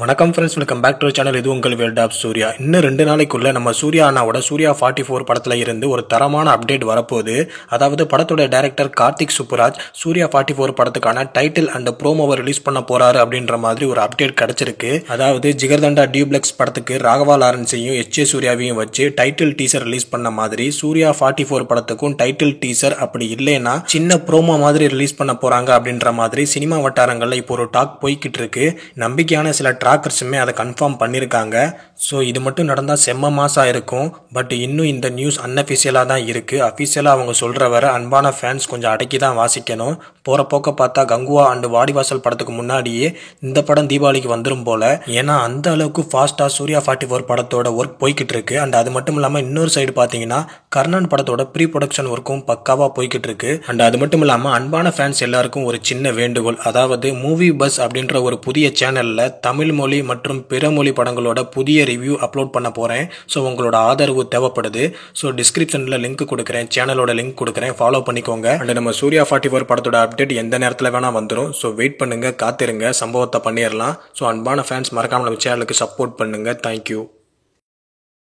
வணக்கம் friends, welcome back to channel. இது உங்கள் வேர்ல்ட் ஆஃப் சூர்யா. இன்னும் 2 நாளைக்குள்ள நம்ம சூர்யா அண்ணாவோட சூர்யா 44 படத்துல இருந்து ஒரு தரமான அப்டேட் வரப்போகுது. அதாவது படத்தோட டைரக்டர் கார்த்திக் சுப்புராஜ் சூர்யா 44 படத்துக்கான டைட்டில் அண்ட் ப்ரோமோவை ரிலீஸ் பண்ண போறாரு அப்படின்ற மாதிரி ஒரு அப்டேட் கிடைச்சிருக்கு. அதாவது ஜிகர்தண்டா டியூப்ளெக்ஸ் படத்துக்கு ராகவா லாரன்ஸையும் எச்.ஏ. சூர்யாவையும் வச்சு டைட்டில் டீசர் ரிலீஸ் பண்ண மாதிரி சூர்யா 44 படத்துக்கும் டைட்டில் டீசர், அப்படி இல்லைன்னா சின்ன ப்ரோமோ மாதிரி ரிலீஸ் பண்ண போறாங்க அப்படின்ற மாதிரி சினிமா வட்டாரங்கள்ல இப்போ ஒரு டாக் போய்கிட்டு இருக்கு. நம்பிக்கையான சில ட்ராக்கர்ஸுமே அதை கன்ஃபார்ம் பண்ணியிருக்காங்க. ஸோ இது மட்டும் நடந்தால் செம்ம மாசாக இருக்கும். பட் இன்னும் இந்த நியூஸ் அன்அஃபிஷியலாக தான் இருக்குது. அஃபிஷியலாக அவங்க சொல்கிற வர அன்பான ஃபேன்ஸ் கொஞ்சம் அடக்கி தான் வாசிக்கணும். போகிற போக்க பார்த்தா கங்குவா அண்டு வாடிவாசல் படத்துக்கு முன்னாடியே இந்த படம் தீபாவளிக்கு வந்துடும் போல. ஏன்னா அந்த அளவுக்கு ஃபாஸ்ட்டாக சூர்யா 44 படத்தோட ஒர்க் போய்கிட்டு இருக்கு. அண்ட் அது மட்டும் இல்லாமல் இன்னொரு சைடு பார்த்தீங்கன்னா கர்ணன் படத்தோட ப்ரீ ப்ரொடக்ஷன் ஒர்க்கும் பக்காவாக போய்கிட்டு இருக்கு. அண்ட் அது மட்டும் இல்லாமல் அன்பான ஃபேன்ஸ் எல்லாருக்கும் ஒரு சின்ன வேண்டுகோள். அதாவது மூவி பஸ் அப்படின்ற ஒரு புதிய சேனலில் தமிழ் மொழி மற்றும் பிற மொழி படங்களோட புதிய ரிவ்யூ அப்லோட் பண்ண போகிறேன். ஸோ உங்களோட ஆதரவு தேவைப்படுது. ஸோ டிஸ்கிரிப்ஷனில் லிங்க் கொடுக்குறேன், சேனலோட லிங்க் கொடுக்குறேன், ஃபாலோ பண்ணிக்கோங்க. அண்ட் நம்ம சூர்யா 44 படத்தோட அப்டேட் எந்த நேரத்தில் வேணால் வந்துடும். ஸோ வெயிட் பண்ணுங்க, காத்திருங்க, சம்பவத்தை பண்ணிடலாம். ஸோ அன்பான ஃபேன்ஸ் மறக்காம நம்ம சேனலுக்கு சப்போர்ட் பண்ணுங்க. தேங்க்யூ.